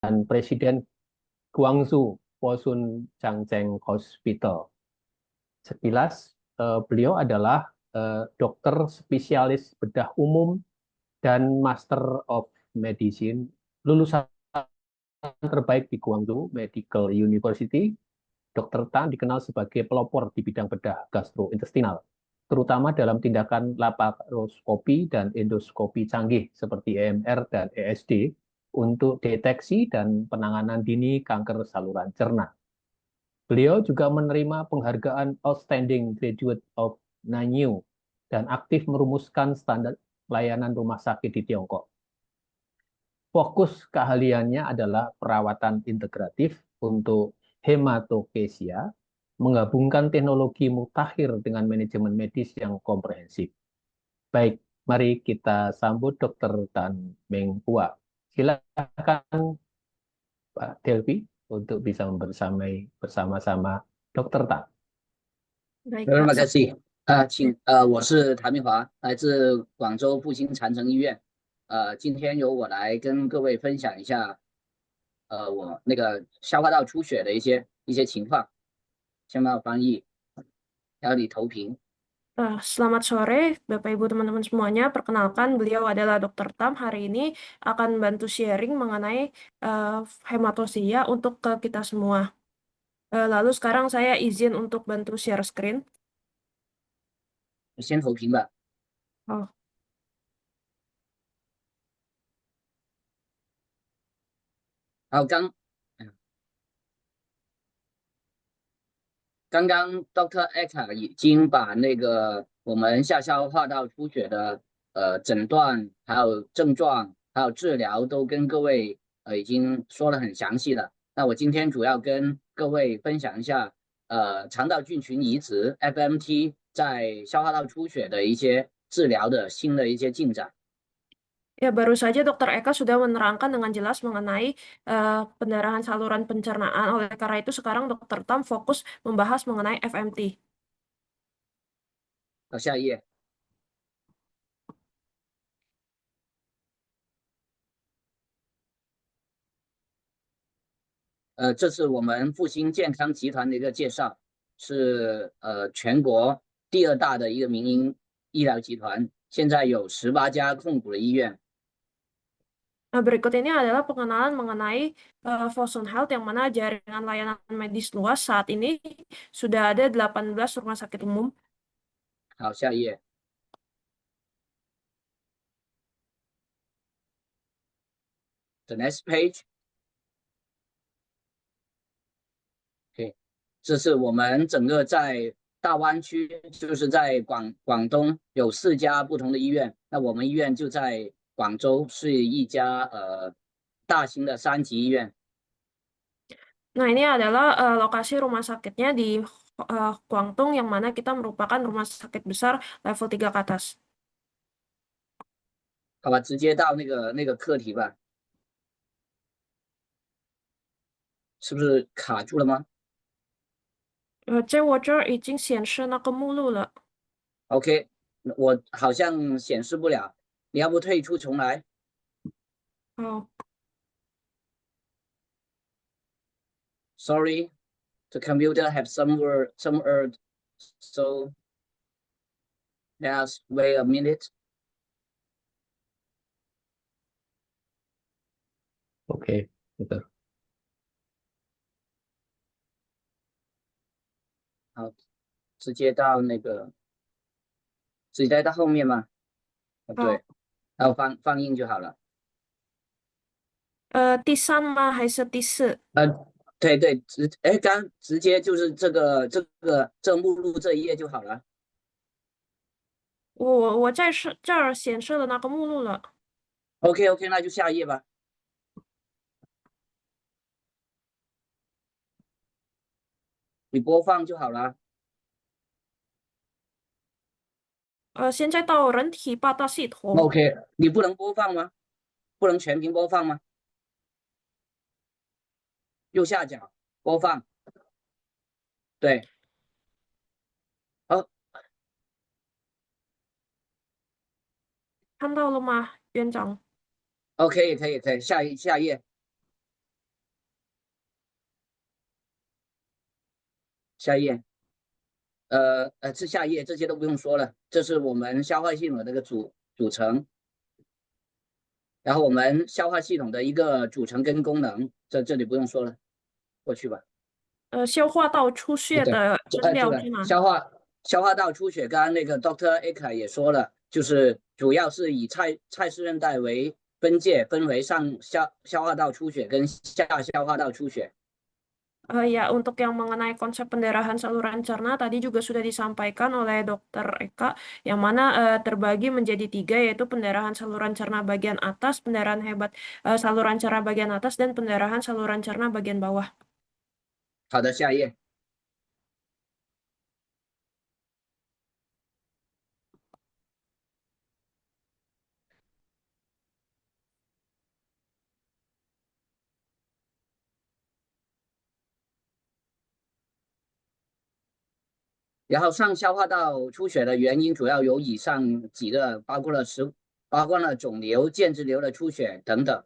Presiden Guangzhou Fosun Changcheng Hospital. Sekilas, beliau adalah dokter spesialis bedah umum dan Master of Medicine, lulusan terbaik di Guangzhou Medical University. Dr. Tan dikenal sebagai pelopor di bidang bedah gastrointestinal, terutama dalam tindakan laparoskopi dan endoskopi canggih seperti EMR dan ESD untuk deteksi dan penanganan dini kanker saluran cerna. Beliau juga menerima penghargaan Outstanding Graduate of Nanyu dan aktif merumuskan standar pelayanan rumah sakit di Tiongkok. Fokus keahliannya adalah perawatan integratif untuk hematokesia, menggabungkan teknologi mutakhir dengan manajemen medis yang komprehensif. Baik, mari kita sambut Dr. Tan Meng Hua. Silakan Pak Delvi untuk bisa bersama-sama Dr. Tan. Baik, 非常 Kak. 感谢我是谭明华，来自广州复兴长城医院。今天由我来跟各位分享一下，我那个消化道出血的一些情况。先帮我翻译，然后你投屏。 Selamat sore, Bapak Ibu teman-teman semuanya. Perkenalkan, beliau adalah Dr. Tam. Hari ini akan bantu sharing mengenai hematosia untuk ke kita semua. Lalu sekarang saya izin untuk bantu share screen. 先投屏吧。 Oh, 然后刚刚 Dr. Eka 已经把那个我们下消化道出血的诊断，还有症状，还有治疗都跟各位已经说得很详细了。那我今天主要跟各位分享一下肠道菌群移植 FMT 在消化道出血的一些治疗的新的一些进展。 ya baru saja Dr. Eka sudah menerangkan dengan jelas mengenai pendarahan saluran pencernaan. Oleh karena itu sekarang Dr. Tam fokus membahas mengenai FMT. 好，下一页。这是我们复兴健康集团的一个介绍，是全国第2大的一个民营医疗集团，现在有18家控股的医院。 Nah, berikut ini adalah pengenalan mengenai Fosun Health yang mana jaringan layanan medis luas saat ini sudah ada 18 rumah sakit umum. 好，下一页。The next page。OK， 这是我们整个在大湾区，就是在广东有4家不同的医院，那我们医院就在广州，是一家大型的3级医院。 Nah, ini adalah lokasi rumah sakitnya di Guangdong yang mana kita merupakan rumah sakit besar level 3 ke atas. 好吧，直接到那个课题吧，是不是卡住了吗？ 这我这儿已经显示那个目录了。 OK， 我好像显示不了，你要不退出重来？ Oh, Sorry, the computer have some error, so let's wait a minute. Oke, betul. 好，直接到那个，直接到后面吗？对，然后放映就好了。第3吗？还是第4？对对，刚直接就是这目录这一页就好了。我这儿显示了那个目录了。 OK， 那就下一页吧。你播放就好了。现在到人体八大系统。 OK， 你不能播放吗？不能全屏播放吗？右下角播放，对，好，看到了吗，院长？ 可以，下一页。下一页。是下一页，这些都不用说了，这是我们消化系统的那个组成，然后我们消化系统的一个组成跟功能，这里不用说了，过去吧。消化道出血对，的征这个兆是吗？消化道出血，刚刚那个 Dr. Eka 也说了，就是主要是以蔡氏韧带为分界，分为上消化道出血跟下消化道出血。Ya, untuk yang mengenai konsep pendarahan saluran cerna tadi juga sudah disampaikan oleh Dr. Eka, yang mana terbagi menjadi 3, yaitu pendarahan saluran cerna bagian atas, pendarahan hebat saluran cerna bagian atas, dan pendarahan saluran cerna bagian bawah. 好的，下一页。然后上消化道出血的原因主要有以上几个，包括了肿瘤、间质瘤的出血等等。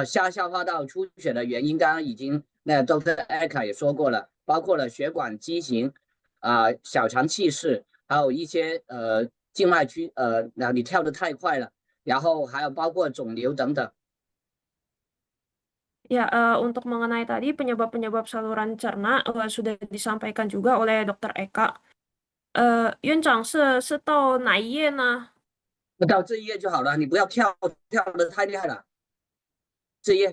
下消化道出血的原因刚刚已经Dr. Eka 也说过了，包括了血管畸形、小肠气室，还有一些静脉曲你跳得太快了，然后还有包括肿瘤等等。Ya, untuk mengenai tadi penyebab-penyebab saluran cerna sudah disampaikan juga oleh Dr. Eka. 院长是到哪一页呢？到这一页就好了，你不要跳得太厉害了。这一页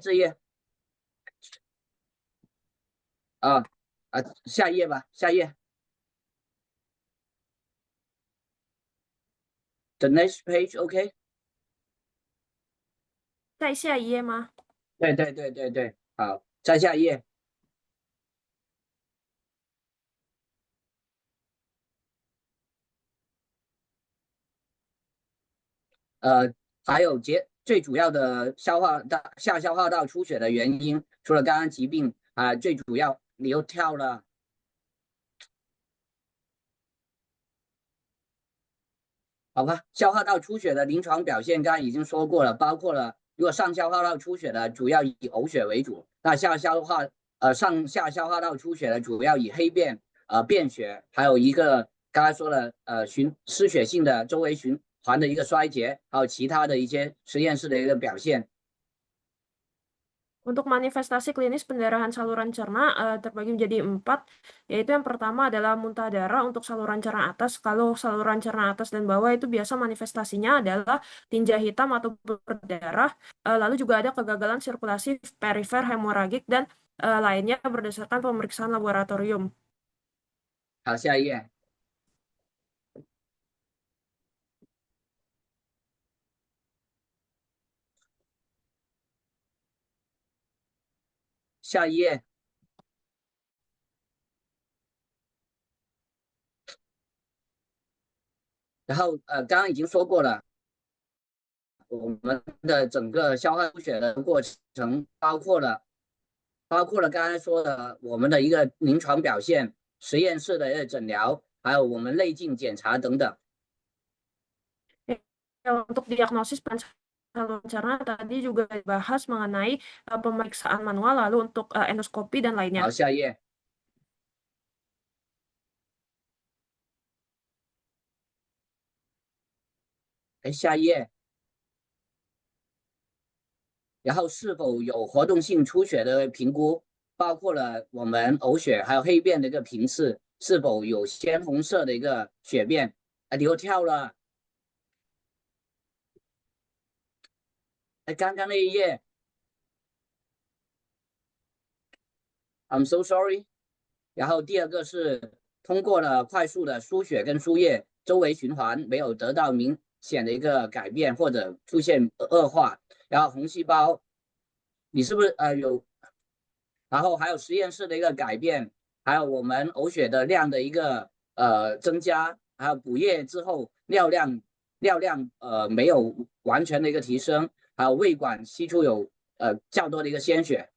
下一页吧，下一页。The next page, OK？ 在下一页吗？对，好，再下一页。还有最主要的下消化道出血的原因，除了刚刚疾病最主要你又跳了。好吧，消化道出血的临床表现刚刚已经说过了，包括了如果上消化道出血的主要以呕血为主，那上下消化道出血的主要以黑便便血，还有一个刚才说了失血性的周围循环的一个衰竭，还有其他的一些实验室的一个表现。Untuk manifestasi klinis pendarahan saluran cerna terbagi menjadi 4, yaitu yang pertama adalah muntah darah untuk saluran cerna atas. Kalau saluran cerna atas dan bawah itu biasa manifestasinya adalah tinja hitam atau berdarah. Lalu juga ada kegagalan sirkulasi perifer hemoragik dan lainnya berdasarkan pemeriksaan laboratorium. 好，下一页。下一页。然后刚刚已经说过了，我们的整个消化出血的过程包括了刚才说的我们的一个临床表现、实验室的一个诊疗，还有我们内镜检查等等。Untuk diagnosis saluran cerna tadi juga dibahas mengenai pemeriksaan manual, lalu untuk endoskopi dan 好， lainnya. 下一页。下一页。然后是否有活动性出血的评估，包括了我们呕血还有黑便的一个频次，是否有鲜红色的一个血便。你又跳了。刚刚那一页。I'm so sorry。然后第二个是通过了快速的输血跟输液，周围循环没有得到明显的一个改变或者出现恶化。然后红细胞，你是不是有？然后还有实验室的一个改变，还有我们呕血的量的一个增加，还有补液之后尿量没有完全的一个提升，还有胃管析出有较多的一个鲜血。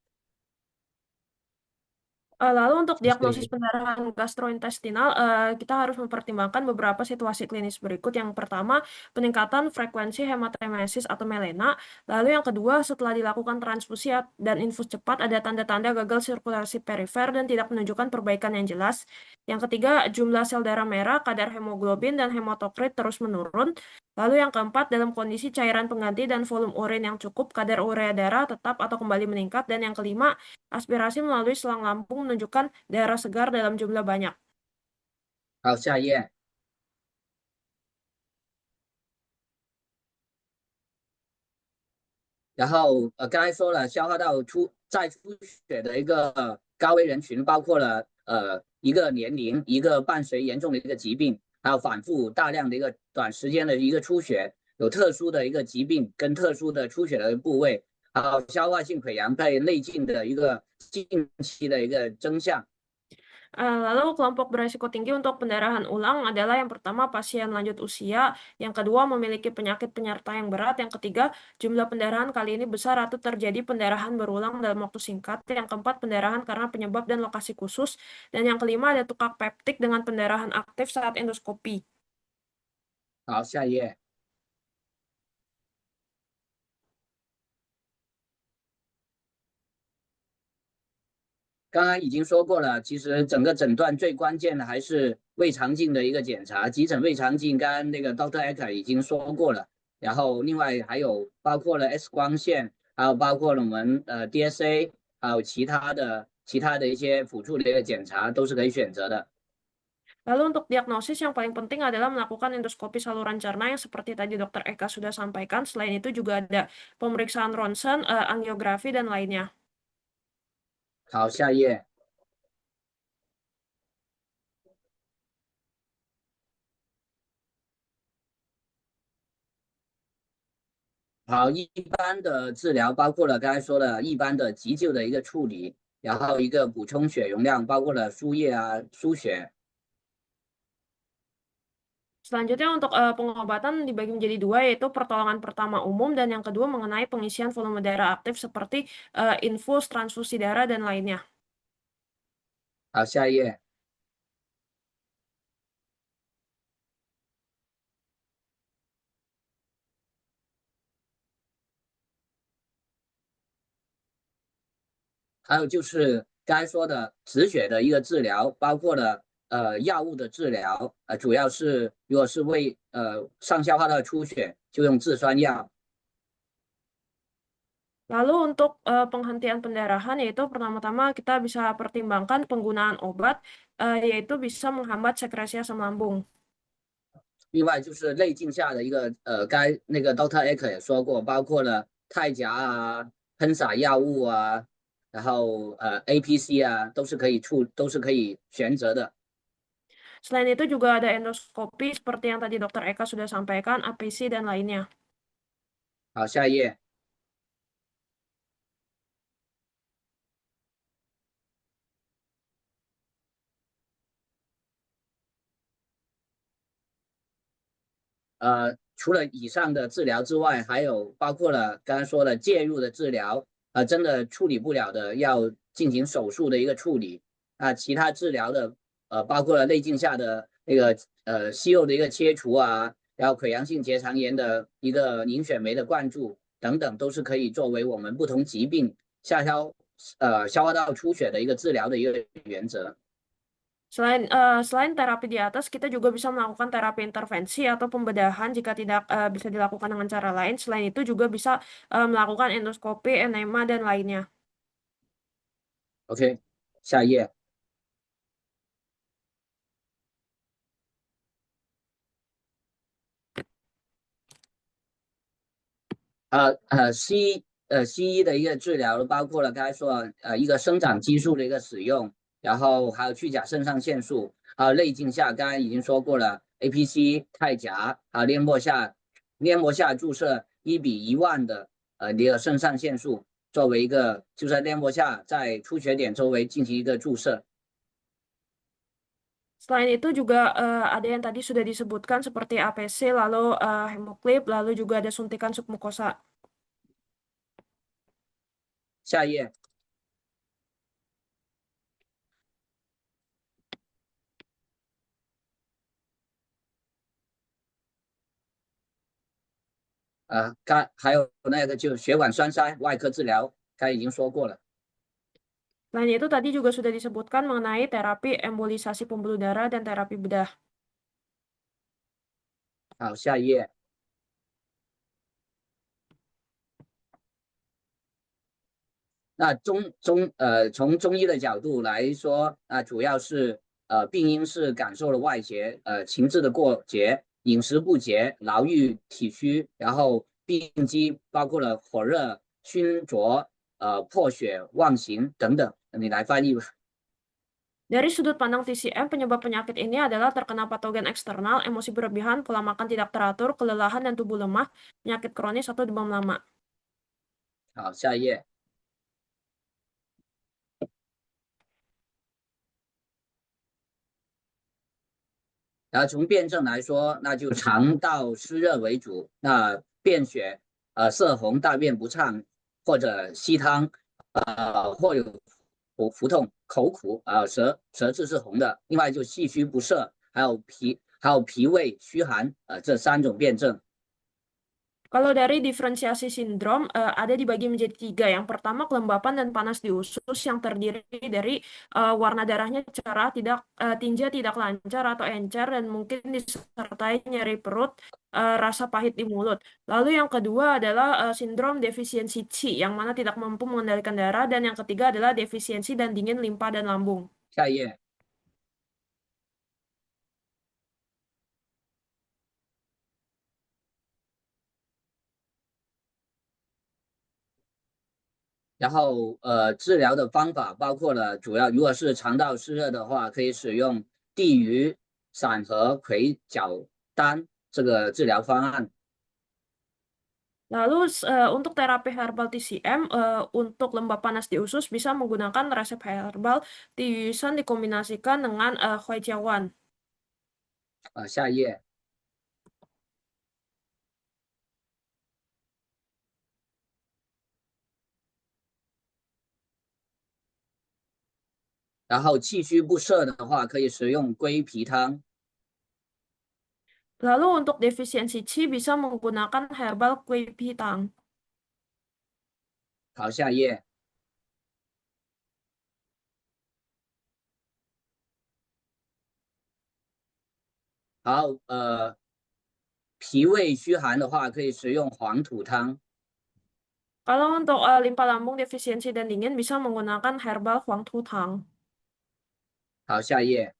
Lalu untuk diagnosis 谢谢。 pendarahan gastrointestinal, kita harus mempertimbangkan beberapa situasi klinis berikut. Yang pertama, peningkatan frekuensi hematemesis atau melena. Lalu yang kedua, setelah dilakukan transfusi dan infus cepat, ada tanda-tanda gagal sirkulasi perifer dan tidak menunjukkan perbaikan yang jelas. Yang ketiga, jumlah sel darah merah, kadar hemoglobin, dan hematokrit terus menurun. Lalu yang keempat, dalam kondisi cairan pengganti dan volume urin yang cukup, kadar urea darah tetap atau kembali meningkat. Dan yang kelima, aspirasi melalui selang lambung menunjukkan darah segar dalam jumlah banyak. 好，下一页。然后刚才说了，消化道再出血的一个高危人群，包括了一个年龄，一个伴随严重的一个疾病，还有反复大量的一个短时间的一个出血，有特殊的一个疾病跟特殊的出血的部位，还有消化性溃疡被内镜的一个近期的一个征象。 Lalu kelompok beresiko tinggi untuk pendarahan ulang adalah yang pertama pasien lanjut usia, yang kedua memiliki penyakit penyerta yang berat, yang ketiga jumlah pendarahan kali ini besar atau terjadi pendarahan berulang dalam waktu singkat, yang keempat pendarahan karena penyebab dan lokasi khusus, dan yang kelima ada tukak peptik dengan pendarahan aktif saat endoskopi. 好，下一页。刚刚已经说过了，其实整个诊断最关键的还是胃肠镜的一个检查，急诊胃肠镜，刚刚那个 Dr. Ecker 已经说过了。然后另外还有包括了 X 光线，还有包括了我们DSA， 还有其他的一些辅助的一个检查都是可以选择的。 Lalu untuk diagnosis yang paling penting adalah melakukan endoskopi saluran cerna yang seperti tadi Dr. Eka sudah sampaikan. Selain itu juga ada pemeriksaan ronsen, angiografi, dan lainnya. 好，下一页。好，一般的治疗包括了刚才说的一般的急救的一个处理，然后一个补充血容量，包括了输液啊、输血。 Selanjutnya untuk pengobatan dibagi menjadi dua, yaitu pertolongan pertama umum dan yang kedua mengenai pengisian volume darah aktif seperti infus, transfusi darah, dan lainnya. 好，下一页。还有就是刚才说的止血的一个治疗，包括了药物的治疗，主要是如果是为上消化道出血，就用制酸药。 Lalu untuk penghentian pendarahan, yaitu pertama-tama kita bisa pertimbangkan penggunaan obat, yaitu bisa menghambat sekresi asam lambung. 另外就是内镜下的一个刚才那个 Dr. Ecker 也说过，包括了泰夹啊、喷洒药物啊，然后APC 啊，都是可以选择的。 Selain itu juga ada endoskopi seperti yang tadi Dr. Eka sudah sampaikan, APC, dan lainnya. 好，下一页。除了以上的治疗之外，还有包括了刚才说的介入的治疗，真的处理不了的要进行手术的一个处理。其他治疗的，包括了内镜下的那个息肉的一个切除啊，然后溃疡性结肠炎的一个凝血酶的灌注等等，都是可以作为我们不同疾病消化道出血的一个治疗的一个原则。 Selain terapi di atas, kita juga bisa melakukan terapi intervensi atau pembedahan jika tidak bisa dilakukan dengan cara lain. Selain itu juga bisa melakukan endoskopi, enema, dan lainnya. OK，下一页。西医的一个治疗包括了刚才说一个生长激素的一个使用，然后还有去甲肾上腺素，还有内镜下刚才已经说过了 APC、泰夹，还有黏膜下注射1:10000的一个肾上腺素，作为一个就在黏膜下在出血点周围进行一个注射。 Selain itu juga ada yang tadi sudah disebutkan seperti APC, lalu hemoclip, lalu juga ada suntikan submukosa. 下一页。还有那个就血管栓塞外科治疗，刚才已经说过了。 Selain itu tadi juga sudah disebutkan mengenai terapi embolisasi pembuluh darah dan terapi bedah. 好，下一页。那从中医的角度来说，主要是病因是感受的外邪，情志的过节，饮食不节，劳郁体虚，然后病机包括了火热、熏灼、破血、妄行等等。你来翻译吧。 Dari sudut pandang TCM, penyebab penyakit ini adalah terkena patogen eksternal, emosi berlebihan, pola makan tidak teratur, kelelahan dan tubuh lemah, penyakit kronis atau demam lama. 好，下一页。然后从辩证来说，那就肠道湿热为主，那便血色红，大便不畅，或者稀汤，或有腹痛、口苦舌质是红的。另外就气虚不摄，还有脾胃虚寒，这3种辩证。 Kalau dari diferensiasi sindrom, ada dibagi menjadi 3. Yang pertama, kelembapan dan panas di usus yang terdiri dari warna darahnya cerah, tinja tidak lancar atau encer, dan mungkin disertai nyeri perut, rasa pahit di mulut. Lalu yang kedua adalah sindrom defisiensi Qi, yang mana tidak mampu mengendalikan darah, dan yang ketiga adalah defisiensi dan dingin limpa dan lambung. 下一页。然后治疗的方法包括了主要，如果是肠道湿热的话，可以使用地榆散合葵角丹这个治疗方案。 Lalu untuk terapi herbal TCM, untuk lembab panas di usus bisa menggunakan resep herbal tiusan dikombinasikan dengan Huijiawan. 下一页。然后气虚不摄的话，可以食用归脾汤。 Lalu untuk defisiensi Qi bisa menggunakan herbal Kui Pi Tang. 好，下一页。好，脾胃虚寒的话，可以食用黄土汤。 Kalau untuk limpa lambung defisiensi dan dingin bisa menggunakan herbal Huang Tu Tang. 好，下一页。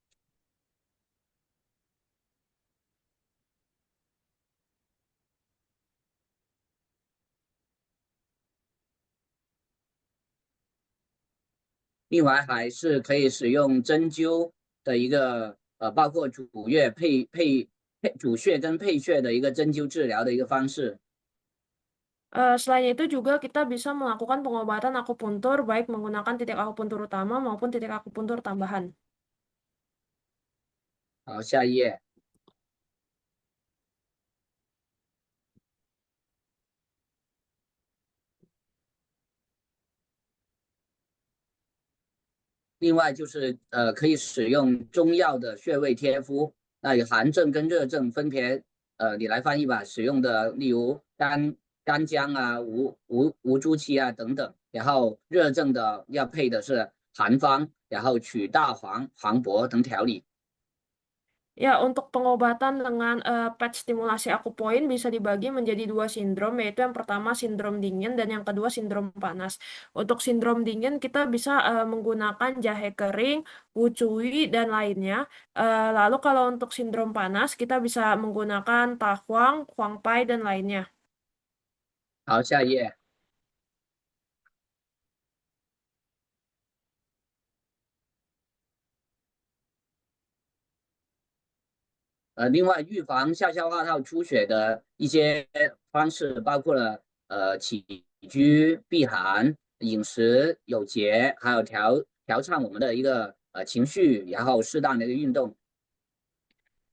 另外还是可以使用针灸的一个包括主血跟配血的一个针灸治疗的一个方式。 Selain itu juga kita bisa melakukan pengobatan akupuntur baik menggunakan titik akupuntur utama maupun titik akupuntur tambahan. 好，下一页。另外就是可以使用中药的穴位贴敷，那有寒症跟热症分别你来翻译吧，使用的例如干姜啊、吴朱漆啊等等，然后热症的要配的是寒方，然后取大黄、黄柏等调理。 Ya, untuk pengobatan dengan PET stimulasi akupoin bisa dibagi menjadi 2 sindrom, yaitu yang pertama sindrom dingin dan yang kedua sindrom panas. Untuk sindrom dingin kita bisa menggunakan jahe kering, wucui, dan lainnya. Lalu kalau untuk sindrom panas kita bisa menggunakan tahuang, huangpai, dan lainnya. 好，下一页。另外预防下消化道出血的一些方式包括了起居避寒、饮食有节，还有调畅我们的一个情绪，然后适当的一个运动。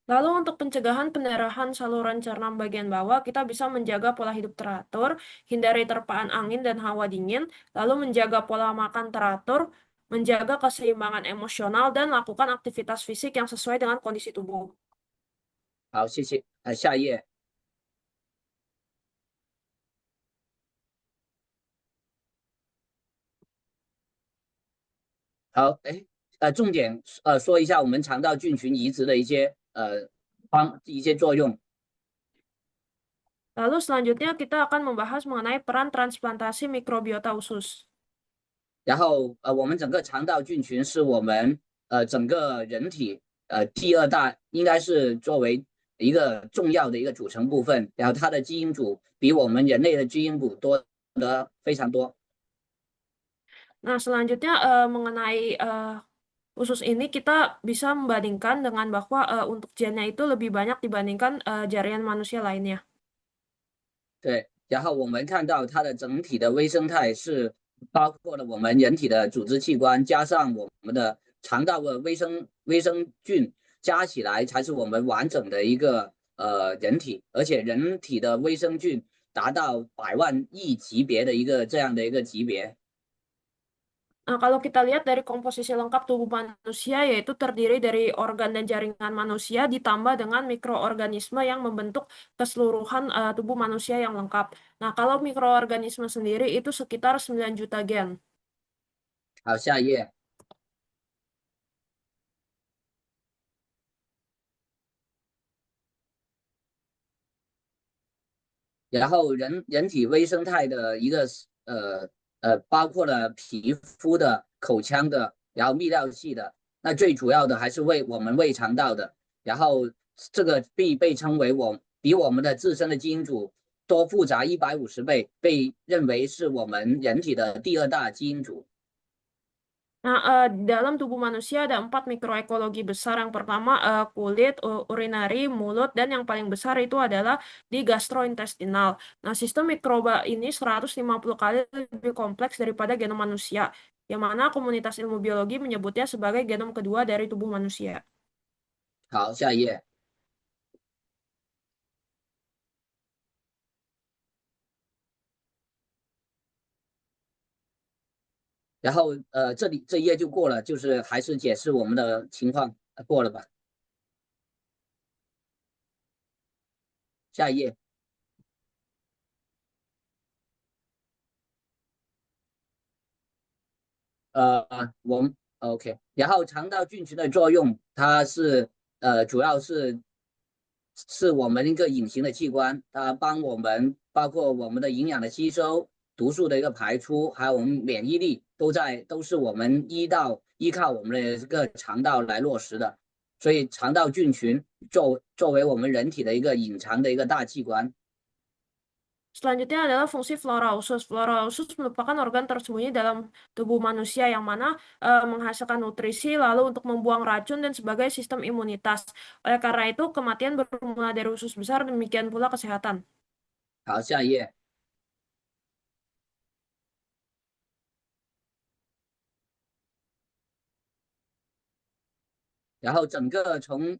Lalu untuk pencegahan pendarahan saluran cerna bagian bawah, kita bisa menjaga pola hidup teratur, hindari terpaan angin dan hawa dingin, lalu menjaga pola makan teratur, menjaga keseimbangan emosional, dan lakukan aktivitas fisik yang sesuai dengan kondisi tubuh. 好，谢谢。下一页。好，重点说一下我们肠道菌群移植的一些作用。Lalu selanjutnya kita akan membahas mengenai peran transplantasi mikrobiota usus. 然后我们整个肠道菌群是我们整个人体第二大，应该是作为一个重要的一个组成部分。然后它的基因组比我们人类的基因组多得非常多。Nah, selanjutnya mengenai usus ini kita bisa membandingkan dengan bahwa untuk gennya itu lebih banyak dibandingkan jaringan manusia lainnya. 对，然后我们看到它的整体的微生态是包括了我们人体的组织器官，加上我们的肠道的微生菌加起来，才是我们完整的一个人体，而且人体的微生菌达到100万亿级别的这样的一个级别。Nah, kalau kita lihat dari komposisi lengkap tubuh manusia, yaitu terdiri dari organ dan jaringan manusia ditambah dengan mikroorganisme yang membentuk keseluruhan tubuh manusia yang lengkap. Nah, kalau mikroorganisme sendiri itu sekitar 9 juta gen. 好，下一页。然后人体微生态的包括了皮肤的、口腔的，然后泌尿系的。那最主要的还是我们胃肠道的。然后这个被称为比我们的自身的基因组多复杂150倍，被认为是我们人体的第2大基因组。Nah, di dalam tubuh manusia ada 4 mikroekologi besar. Yang pertama kulit, urinari, mulut, dan yang paling besar itu adalah di gastrointestinal. Nah, sistem mikroba ini 150 kali lebih kompleks daripada genom manusia, yang mana komunitas ilmu biologi menyebutnya sebagai genom kedua dari tubuh manusia. 好，下一页。然后这一页就过了，就是还是解释我们的情况，过了吧。下一页。我们 OK， 然后肠道菌群的作用，它是主要是我们一个隐形的器官，它帮我们包括我们的营养的吸收、毒素的一个排出，还有我们免疫力都是我们依靠我们的这个肠道来落实的。所以肠道菌群作为我们人体的一个隐藏的一个大器官。Selanjutnya adalah fungsi flora usus. Flora usus merupakan organ tersembunyi dalam tubuh manusia yang mana menghasilkan nutrisi, lalu untuk membuang racun dan sebagai sistem imunitas. Oleh karena itu, kematian bermula dari usus besar, demikian pula kesehatan. 好，下一页。然后整个从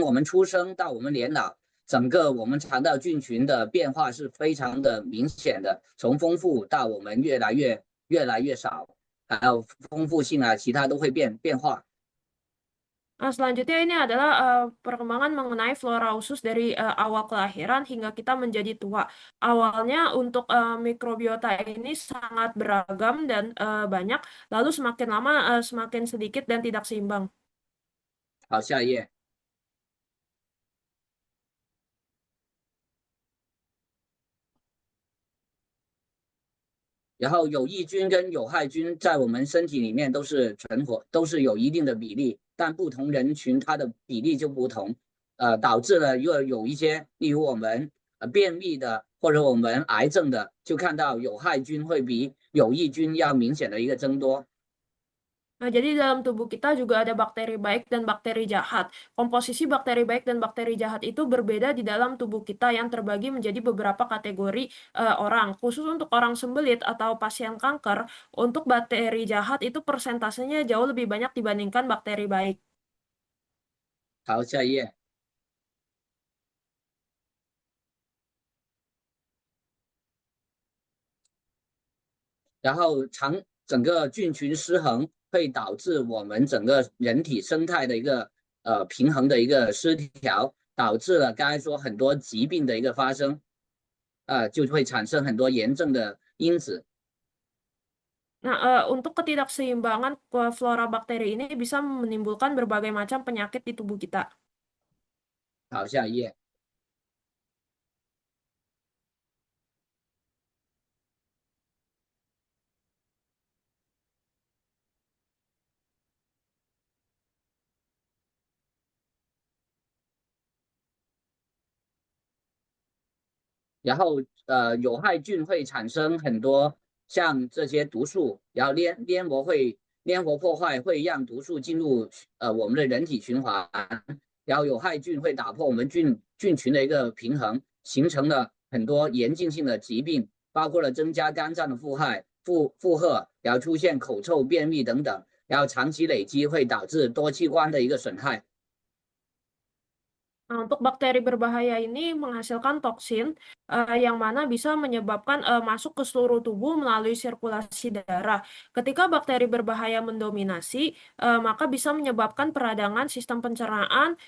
我们出生到我们年老，整个我们肠道菌群的变化是非常的明显的，从丰富到我们越来越少，还有丰富性啊，其他都会变化。Nah, selanjutnya ini adalah perkembangan mengenai flora usus dari awal kelahiran hingga kita menjadi tua. Awalnya untuk mikrobiota ini sangat beragam dan banyak, lalu semakin lama semakin sedikit dan tidak seimbang. 好，下一页。然后有益菌跟有害菌在我们身体里面都是存活，都是有一定的比例，但不同人群它的比例就不同，导致了有一些，例如我们便秘的或者我们癌症的，就看到有害菌会比有益菌要明显的一个增多。Nah, jadi dalam tubuh kita juga ada bakteri baik dan bakteri jahat. Komposisi bakteri baik dan bakteri jahat itu berbeda di dalam tubuh kita yang terbagi menjadi beberapa kategori orang. Khusus untuk orang sembelit atau pasien kanker, untuk bakteri jahat itu persentasenya jauh lebih banyak dibandingkan bakteri baik. 好，下一页。然后整个菌群失衡会导致我们整个人体生态的一个平衡的一个失调，导致了刚才说很多疾病的一个发生，就会产生很多炎症的因子。Nah, untuk ketidakseimbangan flora bakteri ini bisa menimbulkan berbagai macam penyakit di tubuh kita. 好，下一页。然后有害菌会产生很多像这些毒素，然后黏膜破坏会让毒素进入我们的人体循环，然后有害菌会打破我们菌群的一个平衡，形成了很多炎症性的疾病，包括了增加肝脏的负荷，然后出现口臭、便秘等等，然后长期累积会导致多器官的一个损害。Nah, untuk bakteri berbahaya ini menghasilkan toksin yang mana bisa menyebabkan masuk ke seluruh tubuh melalui sirkulasi darah. Ketika bakteri berbahaya mendominasi, maka bisa menyebabkan peradangan sistem pencernaan,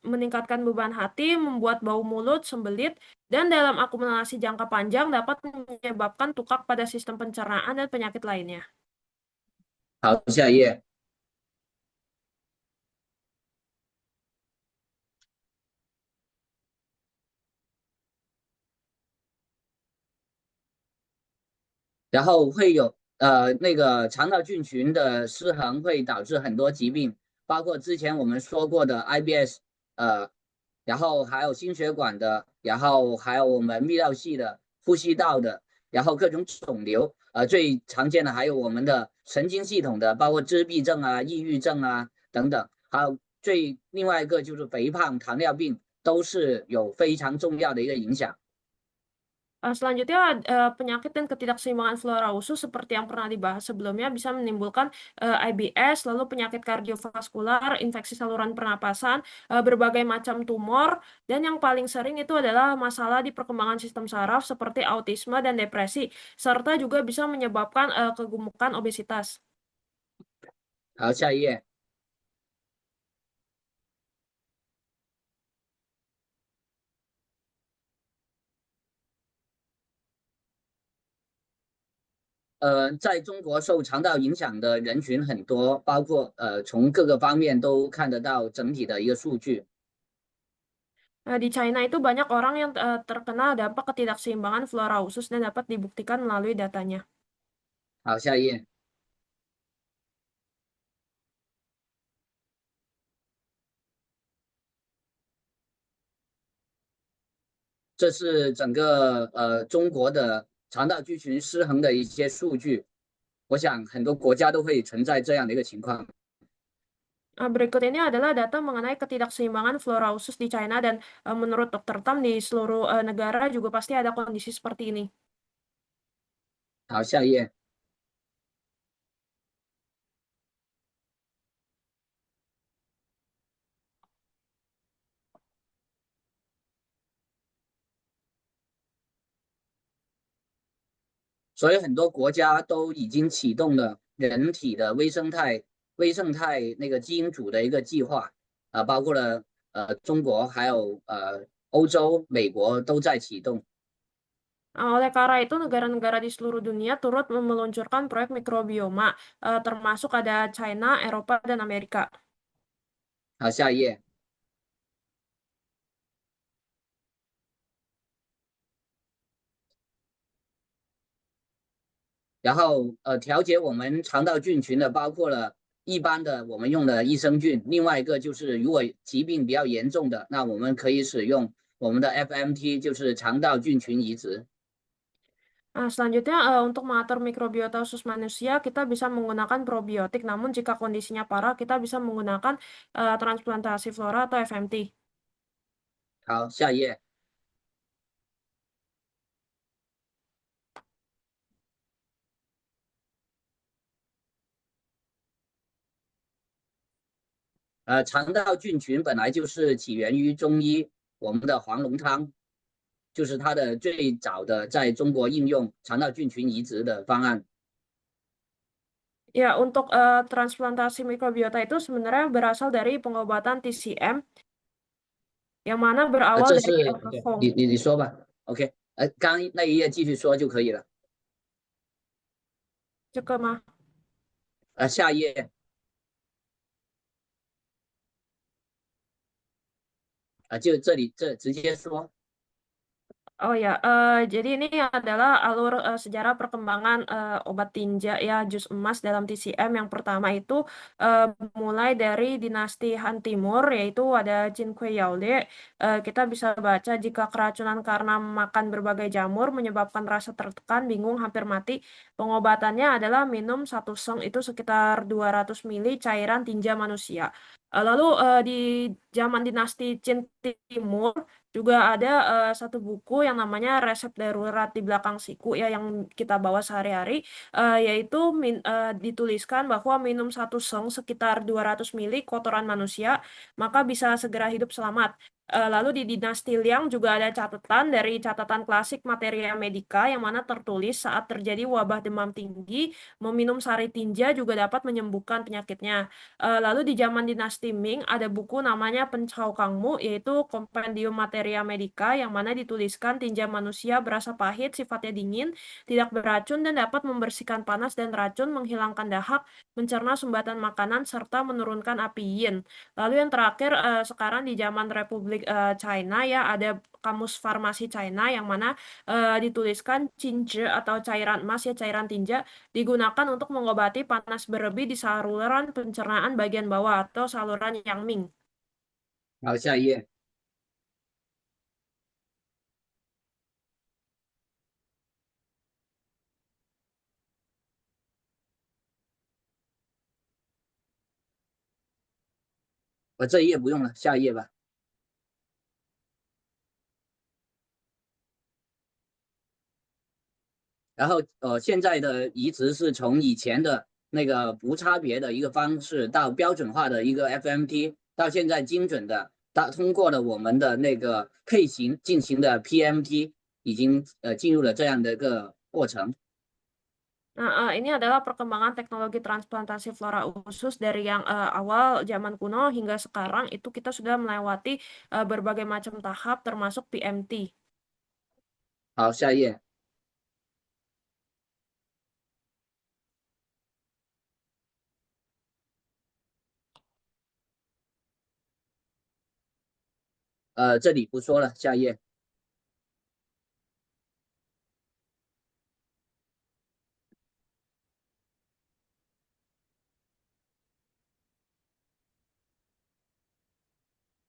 meningkatkan beban hati, membuat bau mulut, sembelit, dan dalam akumulasi jangka panjang dapat menyebabkan tukak pada sistem pencernaan dan penyakit lainnya. 好，下一页。然后会有那个肠道菌群的失衡，会导致很多疾病，包括之前我们说过的 IBS，然后还有心血管的，然后还有我们泌尿系的、呼吸道的，然后各种肿瘤，最常见的还有我们的神经系统的，包括自闭症啊、抑郁症啊等等，还有另外一个就是肥胖、糖尿病，都是有非常重要的一个影响。Selanjutnya, penyakit dan ketidakseimbangan flora usus seperti yang pernah dibahas sebelumnya bisa menimbulkan IBS, lalu penyakit kardiovaskular, infeksi saluran pernapasan, berbagai macam tumor, dan yang paling sering itu adalah masalah di perkembangan sistem saraf seperti autisme dan depresi, serta juga bisa menyebabkan kegemukan obesitas. 好，下一页。在中国受肠道影响的人群很多，包括从各个方面都看得到整体的一个数据。Di China itu banyak orang yang terkena dampak ketidakseimbangan flora usus dan dapat dibuktikan melalui datanya. 好，下一页。这是整个中国的肠道菌群失衡的一些数据，我想很多国家都会存在这样的一个情况。Berikut ini adalah data mengenai ketidakseimbangan flora usus di China dan menurut Dr. Tam di seluruh negara juga pasti ada kondisi seperti ini. 好，下一页。所以很多国家都已经启动了人体的微生态那个基因组的一个计划，包括了中国还有欧洲、美国都在启动。Oleh karena itu, negara-negara di seluruh dunia turut meluncurkan proyek mikrobioma, termasuk ada China, Eropa, dan Amerika. 好，下一页。然后调节我们肠道菌群的包括了一般的我们用的益生菌，另外一个就是如果疾病比较严重的，那我们可以使用我们的 FMT，就是肠道菌群移植。Selanjutnya, untuk mengatur mikrobiota usus manusia, kita bisa menggunakan probiotik. Namun, jika kondisinya parah, kita bisa menggunakan transplantasi flora atau FMT. 好，下一页。肠道菌群本来就是起源于中医，我们的黄龙汤就是它的最早的在中国应用肠道菌群移植的方案。Ya, untuk transplantasi mikrobiota itu sebenarnya berasal dari pengobatan TCM, yang mana berawal 这 dari 是 alkohol. 你说吧 ，OK，刚那一页继续说就可以了。这个吗？下一页就这里直接说。Oh ya, jadi ini adalah alur sejarah perkembangan obat tinja ya jus emas dalam TCM. Yang pertama itu eh, mulai dari dinasti Han Timur, yaitu ada Qin Kuei Yaode. Kita bisa baca jika keracunan karena makan berbagai jamur menyebabkan rasa tertekan, bingung, hampir mati. Pengobatannya adalah minum satu seng itu sekitar 200 mili cairan tinja manusia. Lalu di zaman dinasti Qin Timur juga ada satu buku yang namanya Resep Darurat di Belakang Siku ya yang kita bawa sehari-hari, yaitu dituliskan bahwa minum satu seng sekitar 200 mili kotoran manusia maka bisa segera hidup selamat. Lalu di Dinasti Liang juga ada catatan dari catatan klasik Materia Medica yang mana tertulis saat terjadi wabah demam tinggi, meminum sari tinja juga dapat menyembuhkan penyakitnya. Lalu di zaman Dinasti Ming ada buku namanya Pencau Kangmu, yaitu Kompendium Materia Medica yang mana dituliskan tinja manusia berasa pahit, sifatnya dingin, tidak beracun dan dapat membersihkan panas dan racun, menghilangkan dahak, mencerna sumbatan makanan serta menurunkan api yin. Lalu yang terakhir sekarang di zaman Republik China ya ada Kamus Farmasi China yang mana dituliskan cince atau cairan emas ya cairan tinja digunakan untuk mengobati panas berlebih di saluran pencernaan bagian bawah atau saluran Yangming. 好，下一页。我这一页不用了，下一页吧。然后现在的移植是从以前的那个无差别的一个方式到标准化的一个 FMT，到现在精准的，通过了我们的那个配型进行的 PMT，已经进入了这样的一个过程。Nah, ini adalah perkembangan teknologi transplantasi flora usus dari yang awal zaman kuno hingga sekarang itu kita sudah melewati berbagai macam tahap termasuk PMT. 好，下一页。这里不说了，下一页。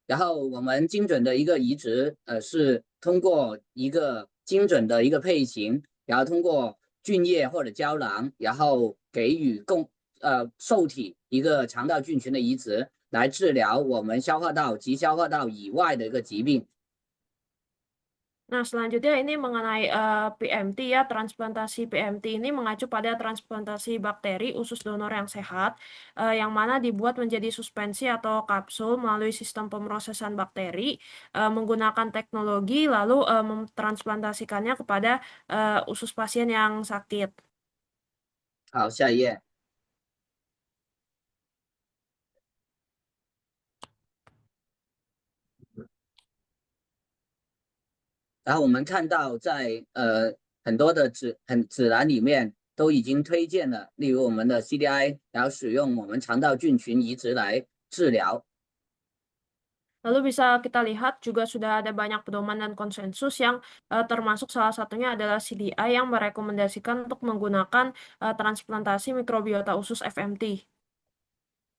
然后我们精准的一个移植，是通过一个精准的一个配型，然后通过菌液或者胶囊，然后给予受体一个肠道菌群的移植，来治疗我们消化道及消化道以外的一个疾病。Nah, selanjutnya ini mengenai PMT ya, transplantasi PMT ini mengacu pada transplantasi bakteri usus donor yang sehat, yang mana dibuat menjadi suspensi atau kapsul melalui sistem pemrosesan bakteri, menggunakan teknologi, lalu mentransplantasikannya kepada usus pasien yang sakit. 好，下一页。然后我们看到在很多的指南里面都已经推荐了，例如我们的 CDI，然后使用我们肠道菌群移植来治疗。Lalu bisa kita lihat juga sudah ada banyak pedoman dan konsensus yang termasuk salah satunya adalah CDI yang merekomendasikan untuk menggunakan transplantasi mikrobiota usus FMT.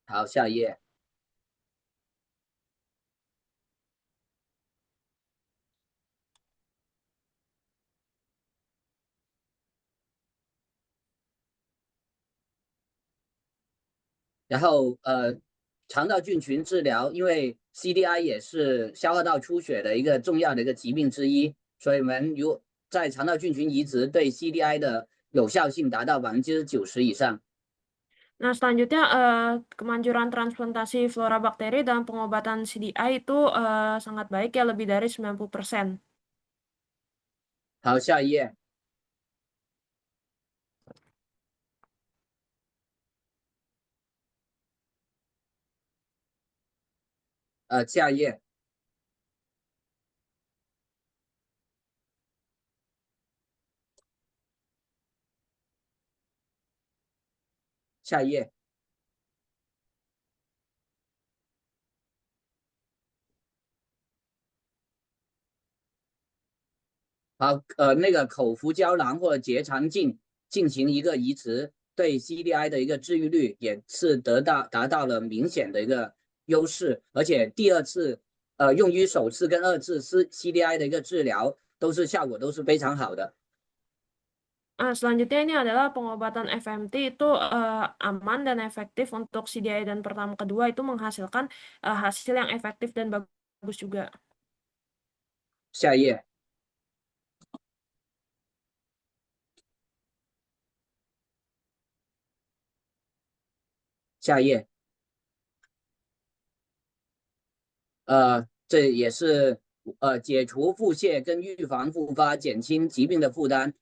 好，下一页。然后肠道菌群治疗，因为 CDI 也是消化道出血的一个重要的一个疾病之一，所以我们在肠道菌群移植对 CDI 的有效性达到90%以上。Nah, selanjutnya kemanjuran transplantasi flora bakteri dalam pengobatan CDI itu sangat baik ya, lebih dari 90%. 好，下一页。下一页。下一页。好，那个口服胶囊或者结肠镜进行一个移植，对 CDI 的一个治愈率也是达到了明显的一个优势，而且第二次，用于首次跟二次CDI 的一个治疗效果都是非常好的。Selanjutnya ini adalah pengobatan FMT itu aman dan efektif untuk CDI dan pertama kedua itu menghasilkan hasil yang efektif dan bagus juga. 下一页。下一页。这也是解除腹泻跟预防复发，减轻疾病的负担。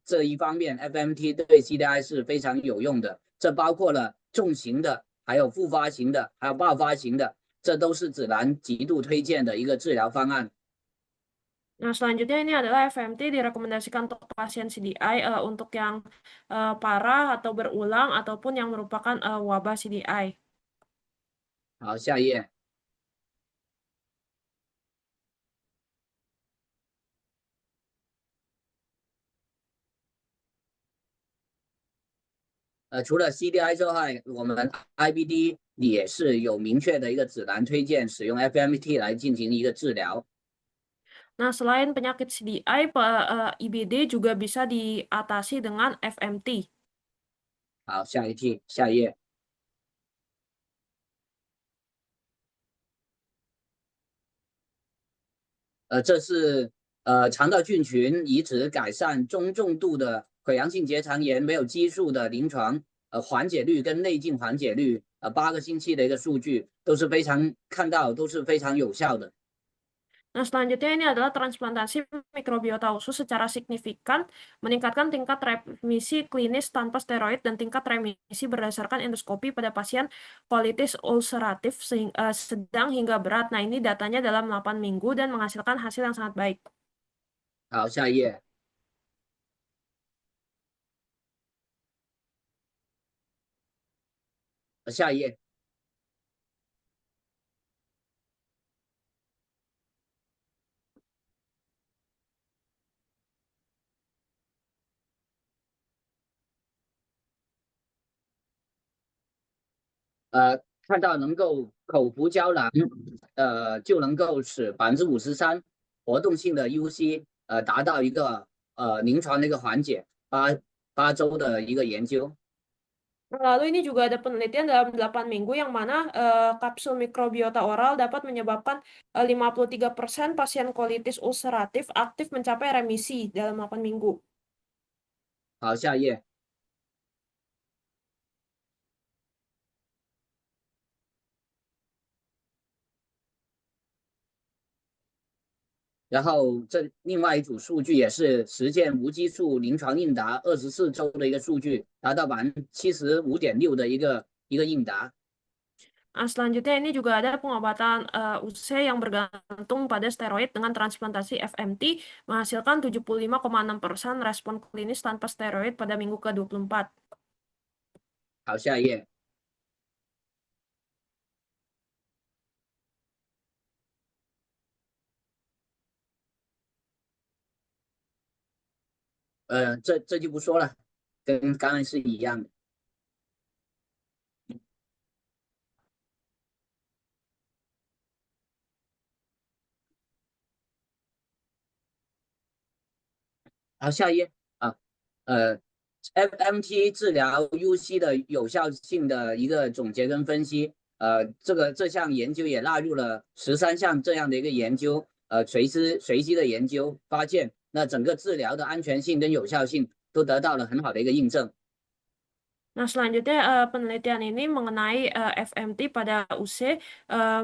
这一方面 FMT 对 CDI 是非常有用的，这包括了重型的，还有复发型的，还有爆发型的，这都是指南极度推荐的一个治疗方案。Nah, selanjutnya ini adalah FMT direkomendasikan untuk pasien CDI untuk yang parah atau berulang ataupun yang merupakan wabah CDI. 好，下一页。除了 CDI 之外，我们 IBD 也是有明确的一个指南推荐使用 FMT 来进行一个治疗。Nah, selain penyakit CDI, IBD juga bisa diatasi dengan FMT. 好，下一页。这是肠道菌群移植改善中重度的溃疡性结肠炎没有激素的临床缓解率跟内镜缓解率8个星期的一个数据都是非常有效的。Nah, selanjutnya ini adalah transplantasi mikrobiota usus secara signifikan meningkatkan tingkat remisi klinis tanpa steroid dan tingkat remisi berdasarkan endoskopi pada pasien colitis ulceratif sedang hingga berat. Nah, ini datanya dalam 8 minggu dan menghasilkan hasil yang sangat baik. 好，下一页。下一页。看到能够口服胶囊，就能够使53%活动性的 UC 达到一个临床的一个缓解，八周的一个研究。Lalu ini juga ada penelitian dalam 8 minggu yang mana kapsul mikrobiota oral dapat menyebabkan 53% pasien kolitis ulceratif aktif mencapai remisi dalam 8 minggu. 好，下一页。然后另外一组数据也是实践无激素临床应答24周的一个数据，达到75.6%的一个应答。Nah, selanjutnya ini juga ada pengobatan UC yang bergantung pada steroid dengan transplantasi FMT menghasilkan 75,6% respon klinis tanpa steroid pada minggu ke-24. 好，下一页。这就不说了，跟刚刚是一样的。好，下一页啊。FMT 治疗 UC 的有效性的一个总结跟分析。这项研究也纳入了13项这样的一个研究，随机的研究，发现那整个治疗的安全性跟有效性都得到了很好的一个印证。Nah, selanjutnya penelitian ini mengenai FMT pada UC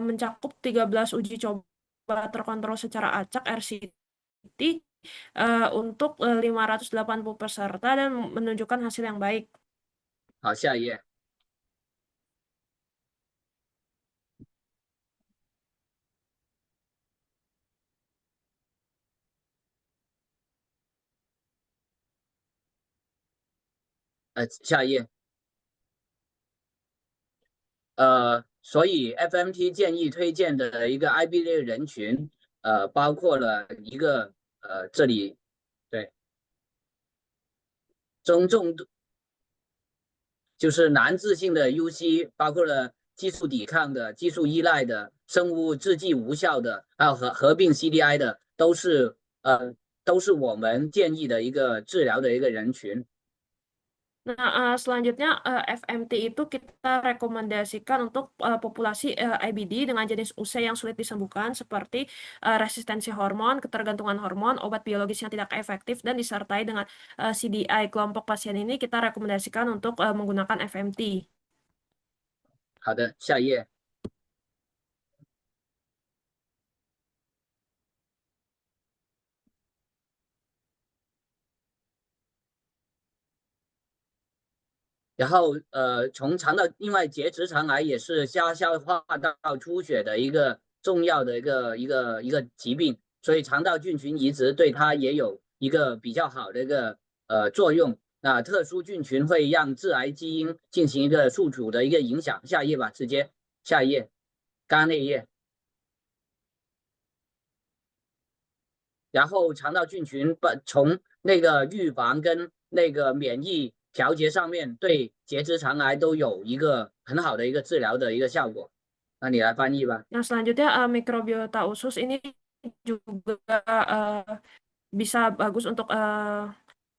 mencakup 13 uji coba terkontrol secara acak RCT untuk 580 peserta dan menunjukkan hasil yang baik. 好，下一页。下一页。所以 FMT 建议推荐的一个 IB 类人群，包括了一个这里对中重度就是难治性的 UC，包括了激素抵抗的、激素依赖的、生物制剂无效的，还有合并 CDI 的，都是我们建议的一个治疗的一个人群。 Nah, selanjutnya FMT itu kita rekomendasikan untuk populasi IBD dengan jenis usia yang sulit disembuhkan seperti resistensi hormon, ketergantungan hormon, obat biologis yang tidak efektif, dan disertai dengan CDI. Kelompok pasien ini kita rekomendasikan untuk menggunakan FMT. 好的，下一页。然后从肠道，另外结直肠癌也是下消化道出血的一个重要的一个疾病，所以肠道菌群移植对它也有一个比较好的一个作用。那特殊菌群会让致癌基因进行一个宿主的一个影响。下一页吧，直接下一页，刚刚那一页。然后肠道菌群从那个预防跟那个免疫调节上面对结直肠癌都有一个很好的一个治疗的一个效果。那你来翻译吧。 Nah, selanjutnya mikrobiota usus ini juga bisa bagus untuk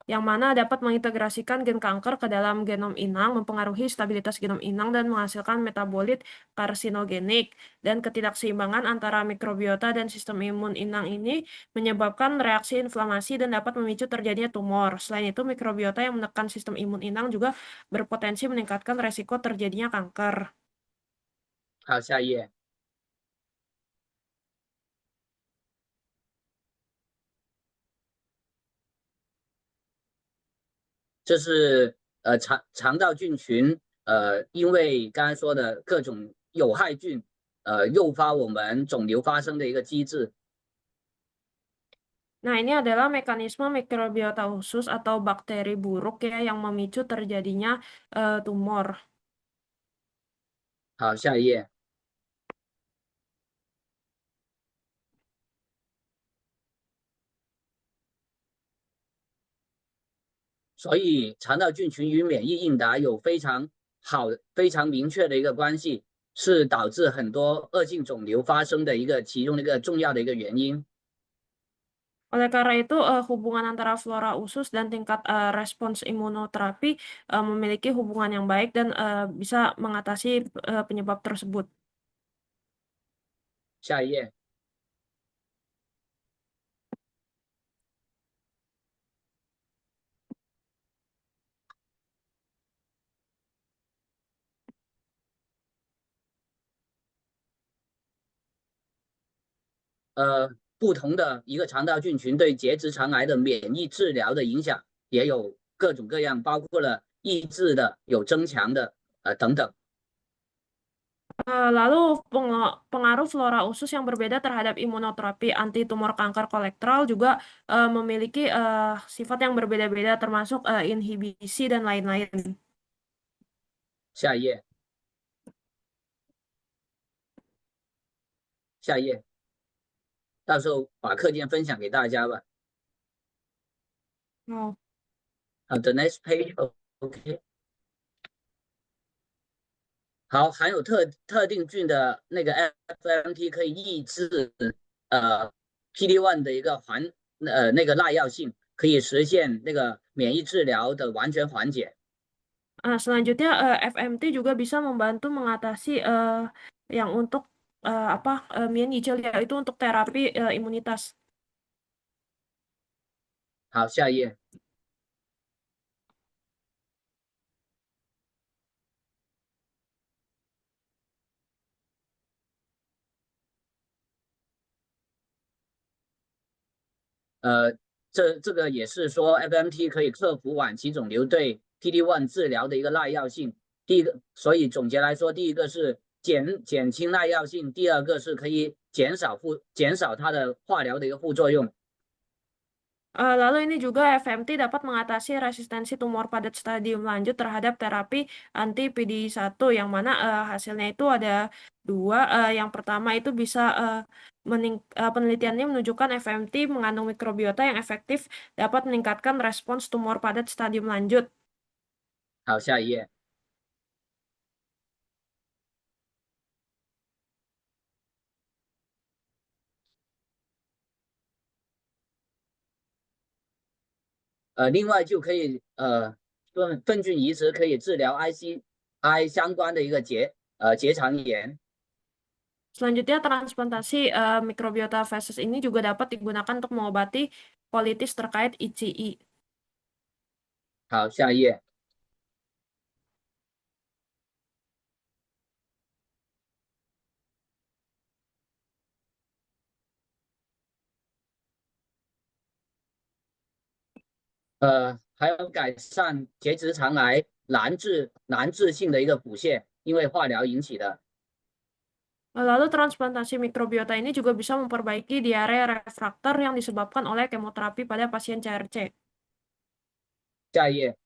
yang mana dapat mengintegrasikan gen kanker ke dalam genom inang, mempengaruhi stabilitas genom inang dan menghasilkan metabolit karsinogenik. Dan ketidakseimbangan antara mikrobiota dan sistem imun inang ini menyebabkan reaksi inflamasi dan dapat memicu terjadinya tumor. Selain itu, mikrobiota yang menekan sistem imun inang juga berpotensi meningkatkan resiko terjadinya kanker. 好，下一页。这是肠道菌群因为刚才说的各种有害菌诱发我们肿瘤发生的一个机制。 Nah, ini adalah mekanisme mikrobiota usus atau bakteri buruk ya yang memicu terjadinya tumor. 好，下一页。所以肠道菌群与免疫应答有非常明确的一个关系，是导致很多恶性肿瘤发生的其中的一个重要的一个原因。 Oleh karena itu, hubungan antara flora usus dan tingkat respons imunoterapi memiliki hubungan yang baik dan bisa mengatasi penyebab tersebut. 下一页。不同的一个肠道菌群对结直肠癌的免疫治疗的影响也有各种各样，包括了抑制的、有增强的等等。 Lalu pengaruh flora usus yang berbeda terhadap imunoterapi anti tumor kanker kolektoral juga memiliki sifat yang berbeda-beda termasuk inhibisi dan lain-lain. 下一页。下一页。到时候把课件分享给大家吧。Oh. The next page, OK。好，含有特定菌的那个 FMT 可以抑制PD-1 的一个那个耐药性，可以实现那个免疫治疗的完全缓解。Selanjutnya FMT juga bisa membantu mengatasi yang untuk免疫治疗 itu untuk terapi imunitas. 好，下一页。这个也是说 FMT 可以克服晚期肿瘤对 PD-1 治疗的一个耐药性。第一个，所以总结来说，第一个是减轻耐药性，第二个是可以减少它的化疗的一个副作用。Lalu ini juga FMT dapat mengatasi resistensi tumor padat stadium lanjut terhadap terapi anti PD-1 yang mana hasilnya itu ada dua. Yang pertama itu bisa penelitiannya menunjukkan FMT mengandung mikrobiota yang efektif dapat meningkatkan respons tumor padat stadium lanjut. 好，下一页。另外就可以粪菌移植可以治疗 ICI 相关的一个结肠炎。 Selanjutnya, transplantasi mikrobiota feses ini juga dapat digunakan untuk mengobati kolitis terkait ICI. 好，下一页。还有改善结直肠癌难治性的一个腹泻，因为化疗引起的。 Lalu transplantasi mikrobiota ini juga bisa memperbaiki diare refraktor yang disebabkan oleh kemoterapi pada pasien CRC. 下一页。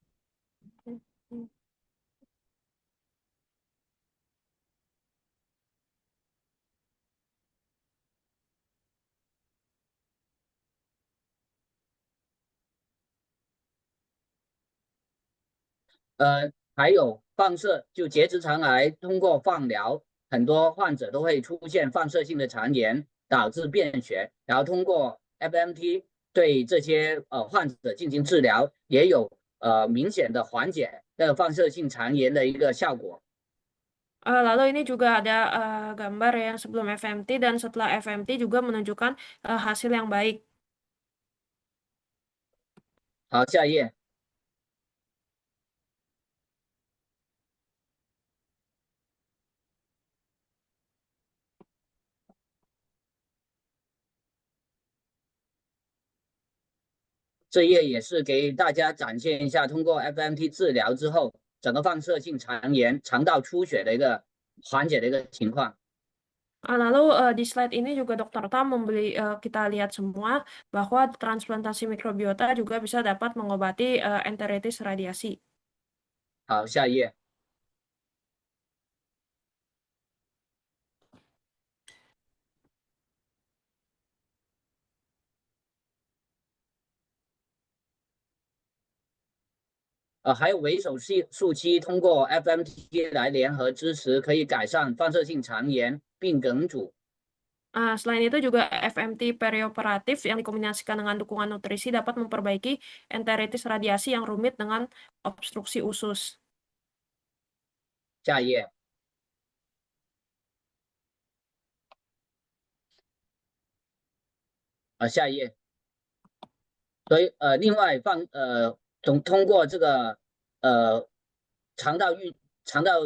还有放射，就结直肠癌通过放疗，很多患者都会出现放射性的肠炎，导致便血，然后通过 FMT 对这些患者进行治疗，也有明显的缓解那个放射性肠炎的一个效果。 Lalu ini juga ada gambar yang sebelum FMT dan setelah FMT juga menunjukkan hasil yang baik. 好，下一页。这页也是给大家展现一下，通过 FMT 治疗之后，整个放射性肠炎、肠道出血的一个缓解的一个情况。 Lalu di slide ini juga Dr. Tam kita lihat semua bahwa transplantasi mikrobiota juga bisa dapat mengobati enteritis radiasi. 好，下一页。还有维手术期通过 FMT 来联合支持，可以改善放射性肠炎、并梗阻。 Selain itu juga FMT perioperatif yang dikombinasikan dengan dukungan nutrisi dapat memperbaiki enteritis radiasi yang rumit dengan obstruksi usus. 下一页。下一页。所以另外通过这个肠道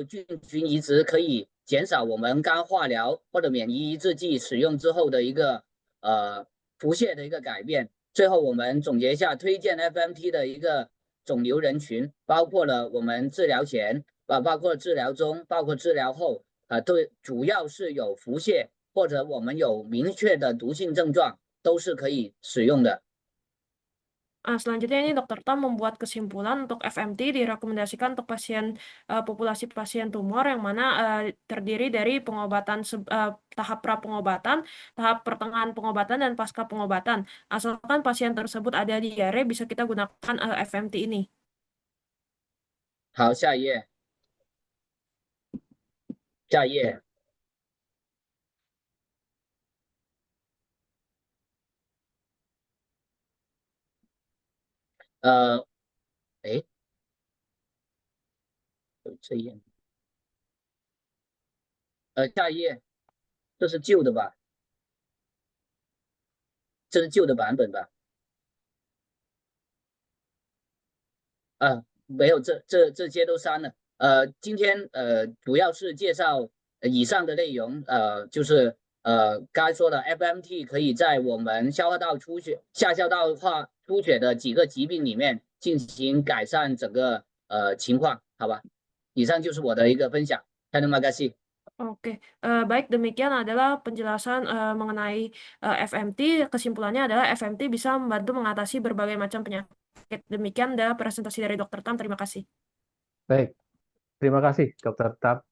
菌群移植可以减少我们肝化疗或者免疫抑制剂使用之后的一个腹泻的一个改变。最后我们总结一下，推荐 FMT 的一个肿瘤人群，包括了我们治疗前包括治疗中，包括治疗后对，主要是有腹泻或者我们有明确的毒性症状，都是可以使用的。 Selanjutnya ini Dr. Tam membuat kesimpulan untuk FMT direkomendasikan untuk populasi pasien tumor yang mana terdiri dari pengobatan tahap pra-pengobatan, tahap pertengahan pengobatan, dan pasca pengobatan. Asalkan pasien tersebut ada diare, bisa kita gunakan FMT ini. 好，下一页。下一页。哎，这一页。下一页，这是旧的吧？这是旧的版本吧？没有，这些都删了。今天主要是介绍以上的内容，就是刚才说的 FMT 可以在我们消化道出血、下消道化出血的几个疾病里面进行改善整个情况，好吧？以上就是我的一个分享。Terima kasih。Oke, baik demikian adalah penjelasan mengenai FMT. Kesimpulannya adalah FMT bisa membantu mengatasi berbagai macam penyakit. Demikian adalah presentasi dari Dr. Tam. Terima kasih. Baik, terima kasih Dr. Tap.